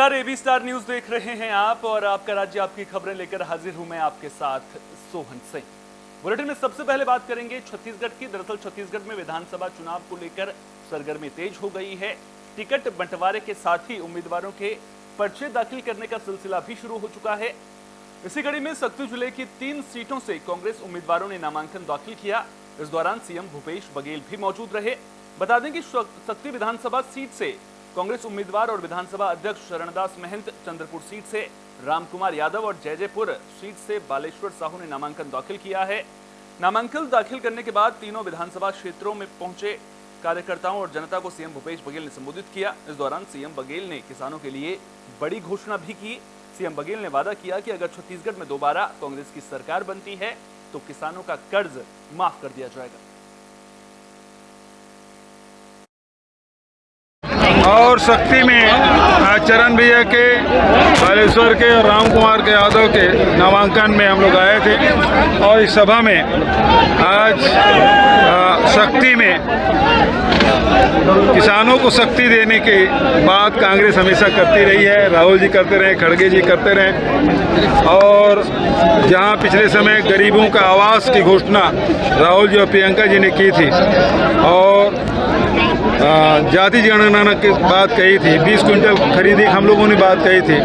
नमस्कार, AB star news देख रहे हैं आप और आपका राज्य आपकी खबरें लेकर हाजिर हूं मैं आपके साथ सोहन सिंह। बुलेटिन में सबसे पहले बात करेंगे छत्तीसगढ़ की। दरअसल छत्तीसगढ़ में विधानसभा चुनाव को लेकर सरगर्मी तेज हो गई है। टिकट बंटवारे के साथ ही उम्मीदवारों के पर्चे दाखिल करने का सिलसिला भी शुरू हो चुका है। इसी कड़ी में सक्ती जिले की 3 सीटों से कांग्रेस उम्मीदवारों ने नामांकन दाखिल किया। इस दौरान सीएम भूपेश बघेल भी मौजूद रहे। बता दें कि सक्ती विधानसभा सीट से कांग्रेस उम्मीदवार और विधानसभा अध्यक्ष शरणदास महंत, चंद्रपुर सीट से रामकुमार यादव और जयजयपुर सीट से बालेश्वर साहू ने नामांकन दाखिल किया है। नामांकन दाखिल करने के बाद तीनों विधानसभा क्षेत्रों में पहुंचे कार्यकर्ताओं और जनता को सीएम भूपेश बघेल ने संबोधित किया। इस दौरान सीएम बघेल ने किसानों के लिए बड़ी घोषणा भी की। सीएम बघेल ने वादा किया कि अगर छत्तीसगढ़ में दोबारा कांग्रेस की सरकार बनती है तो किसानों का कर्ज माफ कर दिया जाएगा। और सक्ती में चरण भैया के, बालेश्वर के और रामकुमार के यादव के नामांकन में हम लोग आए थे। और इस सभा में आज सक्ती में किसानों को शक्ति देने की बात कांग्रेस हमेशा करती रही है। राहुल जी करते रहे, खड़गे जी करते रहे। और जहां पिछले समय गरीबों का आवास की घोषणा राहुल जी और प्रियंका जी ने की थी और जाति जनगणना की बात कही थी, 20 क्विंटल खरीदी हम लोगों ने बात कही थी।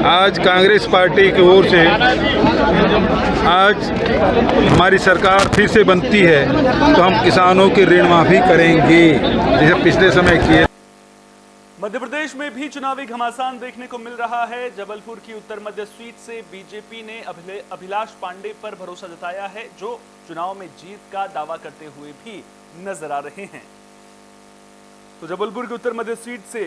आज कांग्रेस पार्टी की ओर से आज हमारी सरकार फिर से बनती है तो हम किसानों की ऋण माफी करेंगे जैसे पिछले समय किए। मध्य प्रदेश में भी चुनावी घमासान देखने को मिल रहा है। जबलपुर की उत्तर मध्य सीट से बीजेपी ने अभिलाष पांडे पर भरोसा जताया है, जो चुनाव में जीत का दावा करते हुए भी नजर आ रहे हैं। तो जबलपुर की उत्तर मध्य सीट से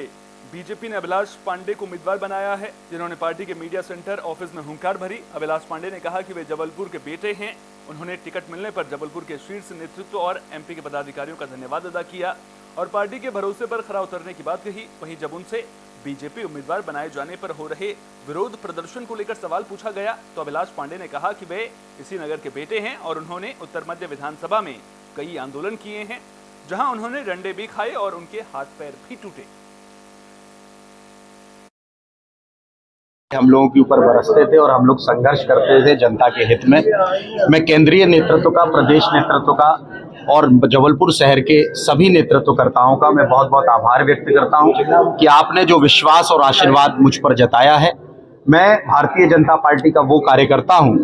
बीजेपी ने अभिलाष पांडे को उम्मीदवार बनाया है, जिन्होंने पार्टी के मीडिया सेंटर ऑफिस में हुंकार भरी। अभिलाष पांडे ने कहा कि वे जबलपुर के बेटे हैं। उन्होंने टिकट मिलने पर जबलपुर के शीर्ष नेतृत्व और एमपी के पदाधिकारियों का धन्यवाद अदा किया और पार्टी के भरोसे पर खरा उतरने की बात कही। वहीं जब उनसे बीजेपी उम्मीदवार बनाए जाने पर हो रहे विरोध प्रदर्शन को लेकर सवाल पूछा गया तो अभिलाष पांडे ने कहा कि वे इसी नगर के बेटे हैं और उन्होंने उत्तर मध्य विधानसभा में कई आंदोलन किए हैं, जहां उन्होंने डंडे भी खाए और उनके हाथ पैर भी टूटे। हम लोगों के ऊपर बरसते थे और हम लोग संघर्ष करते थे जनता के हित में। मैं केंद्रीय नेतृत्व का, प्रदेश नेतृत्व का और जबलपुर शहर के सभी नेतृत्वकर्ताओं का मैं बहुत बहुत आभार व्यक्त करता हूं कि आपने जो विश्वास और आशीर्वाद मुझ पर जताया है। मैं भारतीय जनता पार्टी का वो कार्यकर्ता हूं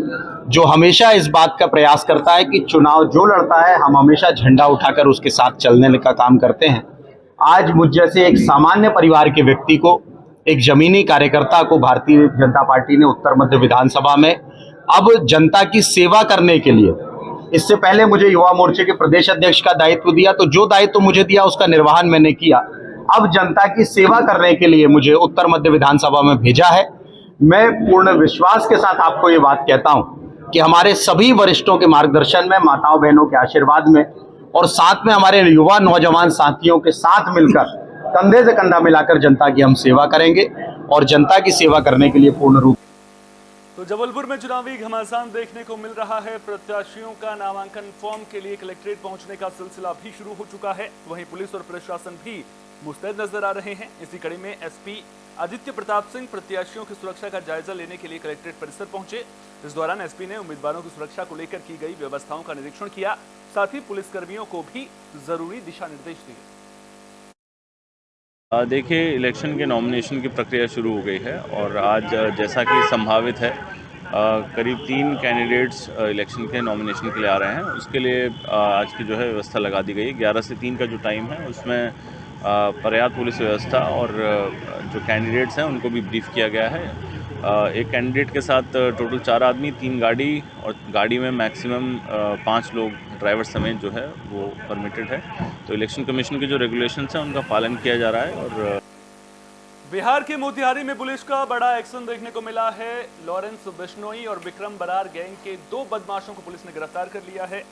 जो हमेशा इस बात का प्रयास करता है कि चुनाव जो लड़ता है हम हमेशा झंडा उठाकर उसके साथ चलने का काम करते हैं। आज मुझ जैसे एक सामान्य परिवार के व्यक्ति को, एक जमीनी कार्यकर्ता को भारतीय जनता पार्टी ने उत्तर मध्य विधानसभा में अब जनता की सेवा करने के लिए, इससे पहले मुझे युवा मोर्चे के प्रदेश अध्यक्ष का दायित्व दिया, तो जो दायित्व मुझे दिया उसका निर्वहन मैंने किया। अब जनता की सेवा करने के लिए मुझे उत्तर मध्य विधानसभा में भेजा है। मैं पूर्ण विश्वास के साथ आपको ये बात कहता हूं कि हमारे सभी वरिष्ठों के मार्गदर्शन में, माताओं बहनों के आशीर्वाद में और साथ में हमारे युवा नौजवान साथियों के साथ मिलकर कंधे से कंधा मिलाकर जनता की हम सेवा करेंगे और जनता की सेवा करने के लिए पूर्ण रूप। तो जबलपुर में चुनावी घमासान देखने को मिल रहा है। प्रत्याशियों का नामांकन फॉर्म के लिए कलेक्ट्रेट पहुंचने का सिलसिला भी शुरू हो चुका है। वहीं पुलिस और प्रशासन भी मुस्तैद नजर आ रहे हैं। इसी कड़ी में एसपी आदित्य प्रताप सिंह प्रत्याशियों की सुरक्षा का जायजा लेने के लिए कलेक्ट्रेट परिसर पहुंचे। इस दौरान एसपी ने उम्मीदवारों की सुरक्षा को लेकर की गई व्यवस्थाओं का निरीक्षण किया। साथ ही पुलिसकर्मियों को भी जरूरी दिशा निर्देश दिए। देखिए, इलेक्शन के नॉमिनेशन की प्रक्रिया शुरू हो गई है और आज जैसा कि संभावित है करीब 3 कैंडिडेट्स इलेक्शन के नॉमिनेशन के लिए आ रहे हैं। उसके लिए आज की जो है व्यवस्था लगा दी गई। 11 से 3 का जो टाइम है उसमें पर्याप्त पुलिस व्यवस्था और जो कैंडिडेट्स हैं उनको भी ब्रीफ किया गया है। एक कैंडिडेट के साथ टोटल 4 आदमी, 3 गाड़ी और गाड़ी में मैक्सिमम 5 लोग ड्राइवर समेत जो है वो परमिटेड है। तो इलेक्शन कमीशन के जो रेगुलेशंस हैं उनका पालन किया जा रहा है। और बिहार के मोतिहारी में पुलिस का बड़ा एक्शन देखने को मिला है। लॉरेंस बिश्नोई और विक्रम बरार गैंग के 2 बदमाशों को पुलिस ने गिरफ्तार कर लिया है।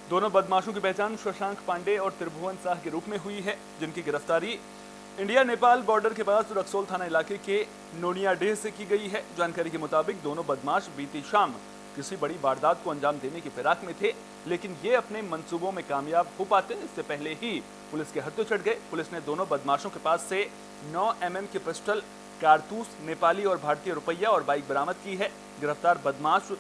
दोनों बदमाशों की पहचान शशांक पांडे और त्रिभुवन शाह के रूप में हुई है, जिनकी गिरफ्तारी इंडिया नेपाल बॉर्डर के पास रक्सौल थाना इलाके के नोनियाडेह से की गई है। जानकारी के मुताबिक दोनों बदमाश बीती शाम किसी बड़ी वारदात को अंजाम देने की फिराक में थे, लेकिन ये अपने मंसूबों में कामयाब हो पाते इससे पहले ही पुलिस के हत्थे चढ़ गए। पुलिस ने दोनों बदमाशों के पास से 9 mm की पिस्टल, कारतूस, नेपाली और भारतीय रुपया और बाइक बरामद की है। गिरफ्तार बदमाश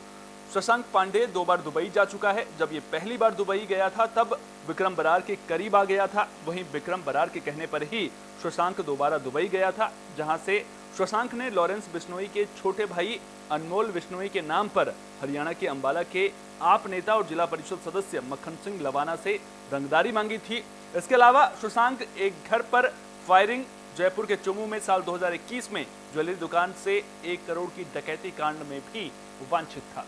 शशांक पांडे 2 बार दुबई जा चुका है। जब ये पहली बार दुबई गया था तब विक्रम बरार के करीब आ गया था। वहीं विक्रम बरार के कहने पर ही शशांक दोबारा दुबई गया था, जहां से शशांक ने लॉरेंस बिश्नोई के छोटे भाई अनमोल बिश्नोई के नाम पर हरियाणा के अंबाला के आप नेता और जिला परिषद सदस्य मक्खन सिंह लवाना से रंगदारी मांगी थी। इसके अलावा शशांक एक घर पर फायरिंग, जयपुर के चुमू में साल 2021 में ज्वेलरी दुकान से 1 करोड़ की डकैती कांड में भी वांछित था।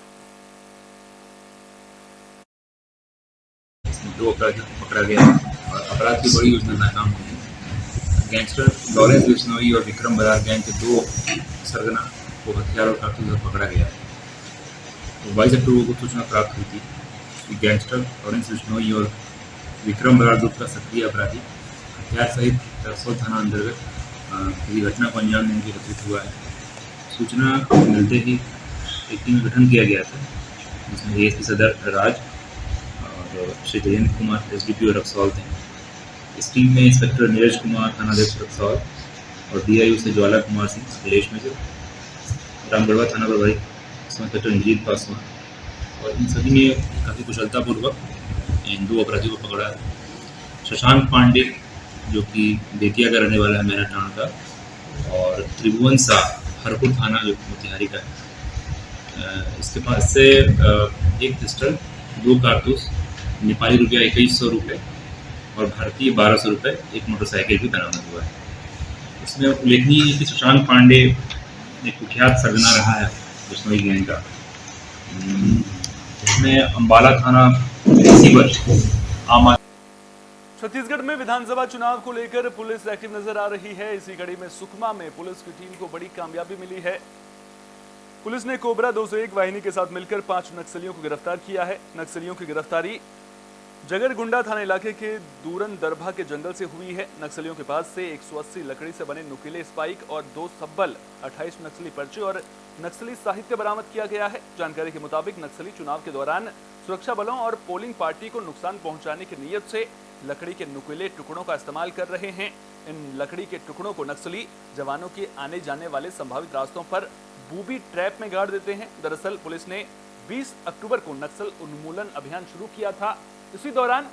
2 अपराधियों को पकड़ा गया और अपराध की बड़ी योजना नाकाम हुई। गैंगस्टर लॉरेंस बिश्नोई और विक्रम बरार गैंग के 2 सरगना को हथियार और कारतूस पकड़ा गया। तो 22 अक्टूबर को सूचना प्राप्त हुई थी कि गैंगस्टर लॉरेंस बिश्नोई और विक्रम बरार ग्रुप का सक्रिय अपराधी हथियार सहित रक्सौल थाना अंतर्गत किसी घटना को अंजाम देने के एकत्रित हुआ है। सूचना मिलते ही एक टीम गठन किया गया था, जिसमें ASP सदर राज और श्री जयंत कुमार SDPO रक्सौल थे। इस टीम में इंस्पेक्टर नीरज कुमार थानाध्यक्ष रक्सौल और DIU से ज्वाला कुमार सिंह, अखिलेश मेजर, रामगढ़वा थाना प्रभारी इंस्पेक्टर इंजीत पासवान और इन सभी ने काफ़ी कुशलतापूर्वक इन 2 अपराधियों को पकड़ा। शशांक पांडे जो कि बेतिया का रहने वाला है, मैराटांड का, और त्रिभुवन शाह हरपुर थाना जो मोतिहारी का है। इसके पास से 1 पिस्टल, 2 कारतूस, नेपाली रुपया 2100 रुपये और भारतीय 1200 रुपये, 1 मोटरसाइकिल भी बरामद हुआ है। इसमें उल्लेखनीय है कि शशांक पांडे एक कुख्यात सरगना रहा है बिश्नोई गैंग का। इसमें अंबाला थाना रिसीवर आम छत्तीसगढ़ में विधानसभा चुनाव को लेकर पुलिस एक्टिव नजर आ रही है। इसी कड़ी में सुकमा में पुलिस की टीम को बड़ी कामयाबी मिली है। पुलिस ने कोबरा 201 वाहिनी के साथ मिलकर 5 नक्सलियों को गिरफ्तार किया है। नक्सलियों की गिरफ्तारी जगरगुंडा थाना इलाके के दूरन दरभा के जंगल से हुई है। नक्सलियों के पास से 180 लकड़ी से बने नुकीले स्पाइक और 2 सब्बल, 28 नक्सली पर्चे और नक्सली साहित्य बरामद किया गया है। जानकारी के मुताबिक नक्सली चुनाव के दौरान सुरक्षा बलों और पोलिंग पार्टी को नुकसान पहुंचाने की नीयत से लकड़ी के नुकीले टुकड़ों का इस्तेमाल कर रहे हैं। इन लकड़ी के टुकड़ों को नक्सली जवानों के आने जाने वाले संभावित रास्तों पर बूबी ट्रैप में गाड़ देते हैं। दरअसल पुलिस ने 20 अक्टूबर को नक्सल उन्मूलन अभियान शुरू किया था। इसी दौरान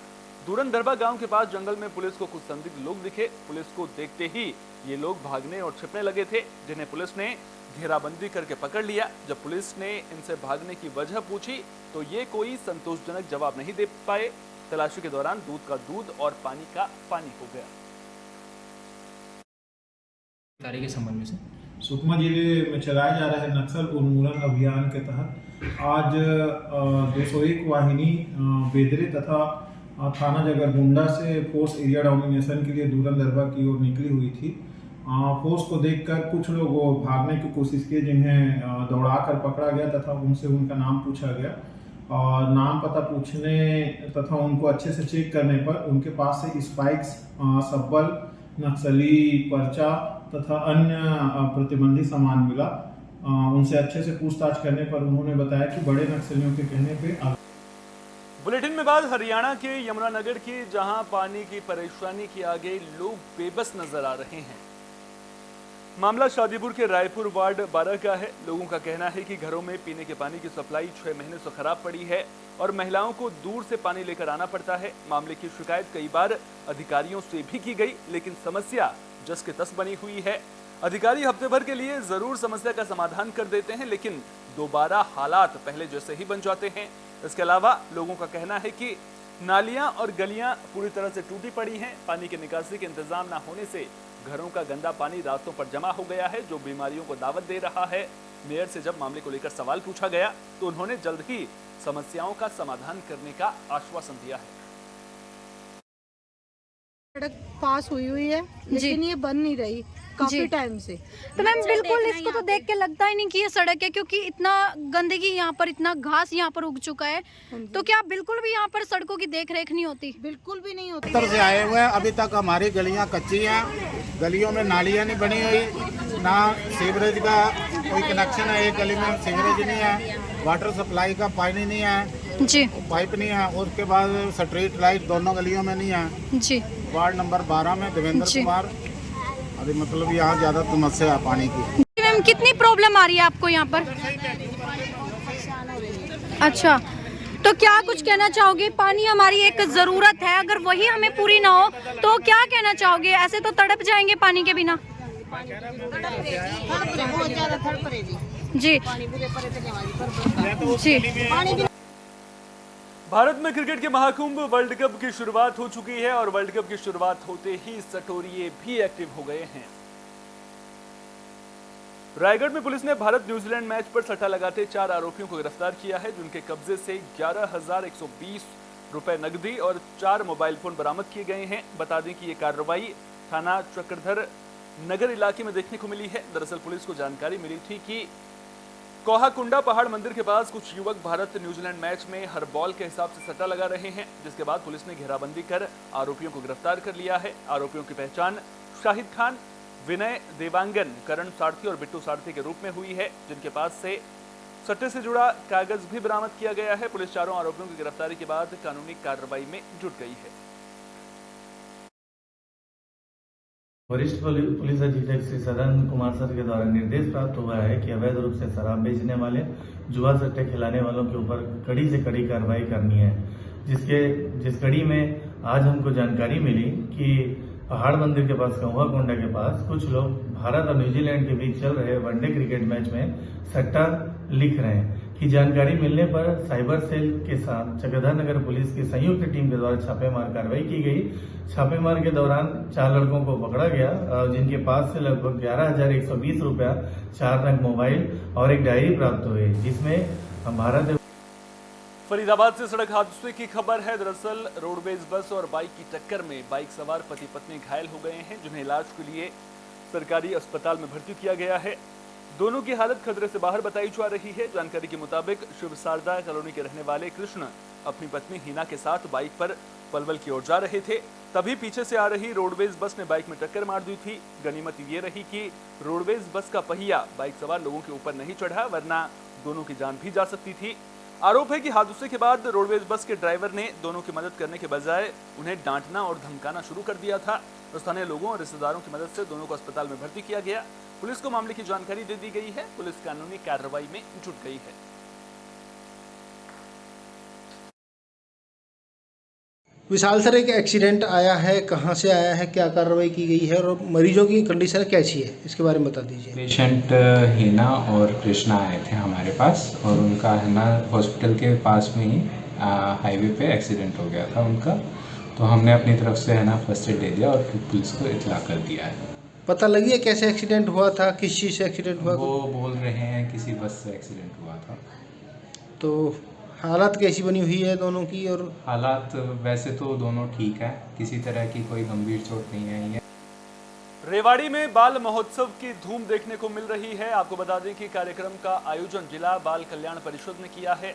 दूरन दरबा गांव के पास जंगल में पुलिस को कुछ संदिग्ध लोग दिखे। पुलिस को देखते ही ये लोग भागने और छिपने लगे थे, जिन्हें पुलिस ने घेराबंदी करके पकड़ लिया। जब पुलिस ने इनसे भागने की वजह पूछी तो ये कोई संतोषजनक जवाब नहीं दे पाए। तलाशी के दौरान दूध का दूध और पानी का पानी हो गया। कार्य के संबंध में से सुकमा जिले में चलाए जा रहे नक्सल उन्मूलन अभियान के तहत आज 201 वाहिनी बेदरे तथा थाना जगरगुंडा से फोर्स एरिया डोमिनेशन के लिए दूरन दरबा की ओर निकली हुई थी। फोर्स को देखकर कुछ लोग भागने की कोशिश किए, जिन्हें दौड़ाकर पकड़ा गया तथा उनसे उनका नाम पूछा गया। और नाम पता पूछने तथा उनको अच्छे से चेक करने पर उनके पास से स्पाइक्स, सब्बल, नक्सली पर्चा तथा अन्य प्रतिबंधित सामान मिला। उनसे अच्छे से पूछताछ करने पर उन्होंने बताया कि बड़े नक्सलियों के कहने पे। बुलेटिन में बात हरियाणा के यमुनानगर की, जहां पानी की परेशानी के आगे लोग बेबस नजर आ रहे हैं। मामला शादीपुर के रायपुर वार्ड 12 का है। लोगों का कहना है कि घरों में पीने के पानी की सप्लाई 6 महीने से खराब पड़ी है और महिलाओं को दूर से पानी लेकर आना पड़ता है। मामले की शिकायत कई बार अधिकारियों से भी की गई, लेकिन समस्या जस के तस बनी हुई है। अधिकारी हफ्ते भर के लिए जरूर समस्या का समाधान कर देते हैं, लेकिन दोबारा हालात पहले जैसे ही बन जाते हैं। इसके अलावा लोगों का कहना है कि नालियां और गलियां पूरी तरह से टूटी पड़ी हैं। पानी की निकासी के इंतजाम न होने से घरों का गंदा पानी रास्तों पर जमा हो गया है, जो बीमारियों को दावत दे रहा है। मेयर से जब मामले को लेकर सवाल पूछा गया तो उन्होंने जल्द ही समस्याओं का समाधान करने का आश्वासन दिया है। सड़क पास हुई है, लेकिन ये बन नहीं रही काफी टाइम से। तो मैम बिल्कुल इसको तो देख के लगता ही नहीं कि ये सड़क है, क्योंकि इतना गंदगी यहाँ पर, इतना घास यहाँ पर उग चुका है। तो क्या बिल्कुल भी यहाँ पर सड़कों की देख रेख नहीं होती? बिल्कुल भी नहीं होती। उत्तर से आए हुए हैं, अभी तक हमारी गलियाँ कच्ची हैं, गलियों में नालियाँ नहीं बनी हुई, ना सीवरेज का कोई कनेक्शन है। एक गली में सीवरेज नहीं है, वाटर सप्लाई का पानी नहीं है जी, पाइप नहीं है। उसके बाद स्ट्रीट लाइट दोनों गलियों में नहीं है जी। वार्ड नंबर 12 में देवेंद्र कुमार अरे मतलब यहाँ ज़्यादा समस्या है पानी की। मैम कितनी प्रॉब्लम आ रही है आपको यहाँ पर? अच्छा, तो क्या कुछ कहना चाहोगे? पानी हमारी एक ज़रूरत है, अगर वही हमें पूरी ना हो तो क्या कहना चाहोगे? ऐसे तो तड़प जाएंगे पानी के बिना। जी जी। भारत में क्रिकेट के महाकुंभ वर्ल्ड कप की शुरुआत हो चुकी है और वर्ल्ड कप की शुरुआत होते ही सटोरिये भी एक्टिव हो गए हैं। रायगढ़ में पुलिस ने भारत न्यूजीलैंड मैच पर सट्टा लगाते 4 आरोपियों को गिरफ्तार किया है, जिनके कब्जे से 11,120 रुपए नकदी और 4 मोबाइल फोन बरामद किए गए हैं। बता दें कि ये कार्रवाई थाना चक्रधर नगर इलाके में देखने को मिली है। दरअसल पुलिस को जानकारी मिली थी कि कोहाकुंडा पहाड़ मंदिर के पास कुछ युवक भारत न्यूजीलैंड मैच में हर बॉल के हिसाब से सट्टा लगा रहे हैं, जिसके बाद पुलिस ने घेराबंदी कर आरोपियों को गिरफ्तार कर लिया है। आरोपियों की पहचान शाहिद खान, विनय देवांगन, करण सारथी और बिट्टू सारथी के रूप में हुई है, जिनके पास से सट्टे से जुड़ा कागज भी बरामद किया गया है। पुलिस चारों आरोपियों की गिरफ्तारी के बाद कानूनी कार्रवाई में जुट गई है। वरिष्ठ पुलिस अधीक्षक श्री सदानंद कुमार सर के द्वारा निर्देश प्राप्त हुआ है कि अवैध रूप से शराब बेचने वाले, जुआ सट्टे खिलाने वालों के ऊपर कड़ी से कड़ी कार्रवाई करनी है। जिस कड़ी में आज हमको जानकारी मिली कि पहाड़ मंदिर के पास, कोहाकुंडा के पास कुछ लोग भारत और न्यूजीलैंड के बीच चल रहे वनडे क्रिकेट मैच में सट्टा लिख रहे हैं की जानकारी मिलने पर साइबर सेल के साथ चक्रधर नगर पुलिस की संयुक्त टीम के द्वारा छापेमार कार्रवाई की गई। छापेमार के दौरान 4 लड़कों को पकड़ा गया, जिनके पास से लगभग 11,120 रुपया, 4 नग मोबाइल और एक डायरी प्राप्त हुई, जिसमें भारत। फरीदाबाद से सड़क हादसे की खबर है। दरअसल रोडवेज बस और बाइक की टक्कर में बाइक सवार पति पत्नी घायल हो गए हैं, जिन्हें इलाज के लिए सरकारी अस्पताल में भर्ती किया गया है। दोनों की हालत खतरे से बाहर बताई जा रही है। जानकारी के मुताबिक शिव शारदा कॉलोनी के रहने वाले कृष्ण अपनी पत्नी हिना के साथ बाइक पर पलवल की ओर जा रहे थे, तभी पीछे से आ रही रोडवेज बस ने बाइक में टक्कर मार दी थी। गनीमत ये रही कि रोडवेज बस का पहिया बाइक सवार लोगों के ऊपर नहीं चढ़ा, वरना दोनों की जान भी जा सकती थी। आरोप है कि हादसे के बाद रोडवेज बस के ड्राइवर ने दोनों की मदद करने के बजाय उन्हें डांटना और धमकाना शुरू कर दिया था। तो स्थानीय लोगों और रिश्तेदारों की मदद से दोनों को अस्पताल में भर्ती किया गया। पुलिस को मामले की जानकारी दे दी गई है। पुलिस कानूनी कार्रवाई में जुट गई है। विशाल सर, एक एक्सीडेंट आया है, कहाँ से आया है, क्या कार्रवाई की गई है और मरीजों की कंडीशन कैसी है, इसके बारे में बता दीजिए। पेशेंट हिना और कृष्णा आए थे हमारे पास और उनका हिना हॉस्पिटल के पास में ही हाईवे पे एक्सीडेंट हो गया था उनका, तो हमने अपनी तरफ से है ना फर्स्ट एड दे दिया और फिर पुलिस को इत्तला कर दिया है। पता लगी है कैसे एक्सीडेंट हुआ था, किस चीज़ से एक्सीडेंट हुआ? वो बोल रहे हैं किसी बस से एक्सीडेंट हुआ था। तो हालत कैसी बनी हुई है दोनों की? और हालात वैसे तो दोनों ठीक है, किसी तरह की कोई गंभीर चोट नहीं आई है। रेवाड़ी में बाल महोत्सव की धूम देखने को मिल रही है। आपको बता दें कि कार्यक्रम का आयोजन जिला बाल कल्याण परिषद ने किया है।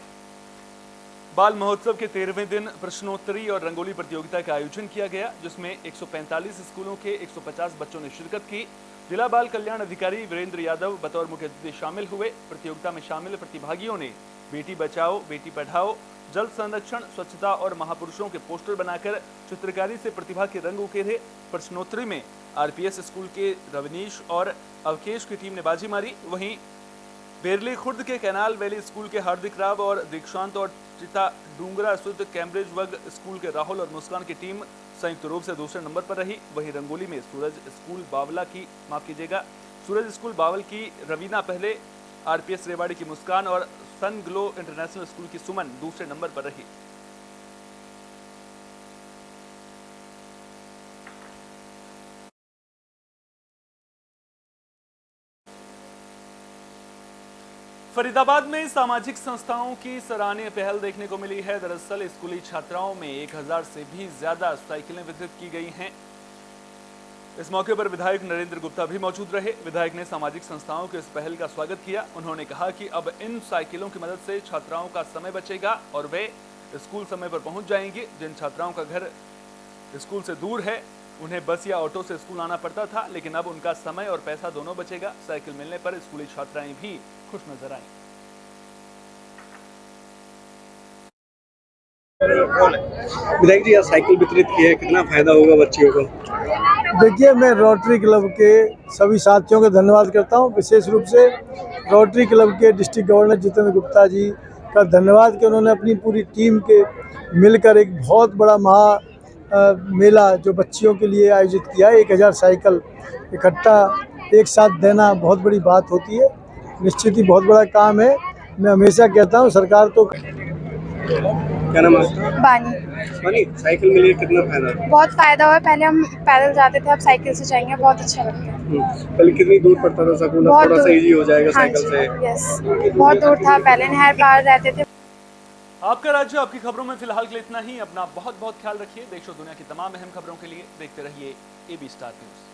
बाल महोत्सव के 13वें दिन प्रश्नोत्तरी और रंगोली प्रतियोगिता का आयोजन किया गया, जिसमें 145 स्कूलों के 150 बच्चों ने शिरकत की। जिला बाल कल्याण अधिकारी वीरेंद्र यादव बतौर मुख्य अतिथि शामिल हुए। प्रतियोगिता में शामिल प्रतिभागियों ने बेटी बचाओ बेटी पढ़ाओ, जल संरक्षण, स्वच्छता और महापुरुषों के पोस्टर बनाकर चित्रकारी से प्रतिभा के रंग उकेरे। प्रश्नोत्तरी में आरपीएस स्कूल के रवनीश और अवकेश की टीम ने बाजी मारी। वहीं बेरली खुर्द के कैनाल वैली स्कूल के हार्दिक राव और दीक्षांत और चिता डूंगरा स्थित कैम्ब्रिज वर्ग स्कूल के राहुल और मुस्कान की टीम संयुक्त रूप से दूसरे नंबर पर रही। वहीं रंगोली में सूरज स्कूल बावल की रवीना पहले, आरपीएस रेवाड़ी की मुस्कान और सन ग्लो इंटरनेशनल स्कूल की सुमन दूसरे नंबर पर रही। फरीदाबाद में सामाजिक संस्थाओं की सराहनीय पहल देखने को मिली है। दरअसल स्कूली छात्राओं में 1000 से भी ज्यादा साइकिलें वितरित की गई हैं। इस मौके पर विधायक नरेंद्र गुप्ता भी मौजूद रहे। विधायक ने सामाजिक संस्थाओं के इस पहल का स्वागत किया। उन्होंने कहा कि अब इन साइकिलों की मदद से छात्राओं का समय बचेगा और वे स्कूल समय पर पहुंच जाएंगे। जिन छात्राओं का घर स्कूल से दूर है, उन्हें बस या ऑटो से स्कूल आना पड़ता था, लेकिन अब उनका समय और पैसा दोनों बचेगा। साइकिल मिलने पर स्कूली छात्राएं भी खुश नजर आईं। विधायक जी, साइकिल वितरित की है, कितना फायदा होगा बच्चियों को? देखिए, मैं रोटरी क्लब के सभी साथियों का धन्यवाद करता हूं, विशेष रूप से रोटरी क्लब के डिस्ट्रिक्ट गवर्नर जितेंद्र गुप्ता जी का धन्यवाद कि उन्होंने अपनी पूरी टीम के मिलकर एक बहुत बड़ा मेला जो बच्चियों के लिए आयोजित किया है। 1000 साइकिल इकट्ठा एक साथ देना बहुत बड़ी बात होती है, निश्चित ही बहुत बड़ा काम है। मैं हमेशा कहता हूँ सरकार तो क्या नाम है? बानी साइकिल मिली, कितना फायदा? बहुत फायदा हुआ है। पहले हम पैदल जाते थे, अब साइकिल से जाएंगे, बहुत अच्छा लगता है। पहले कितनी दूर पड़ता था सकूल, थोड़ा सा इजी हो जाएगा साइकिल से। यस, बहुत दूर था, पहले नहर पार रहते थे। आपका राज्य आपकी खबरों में फिलहाल के लिए इतना ही। अपना बहुत बहुत ख्याल रखिए। देश और दुनिया की तमाम अहम खबरों के लिए देखते रहिए AB स्टार न्यूज़।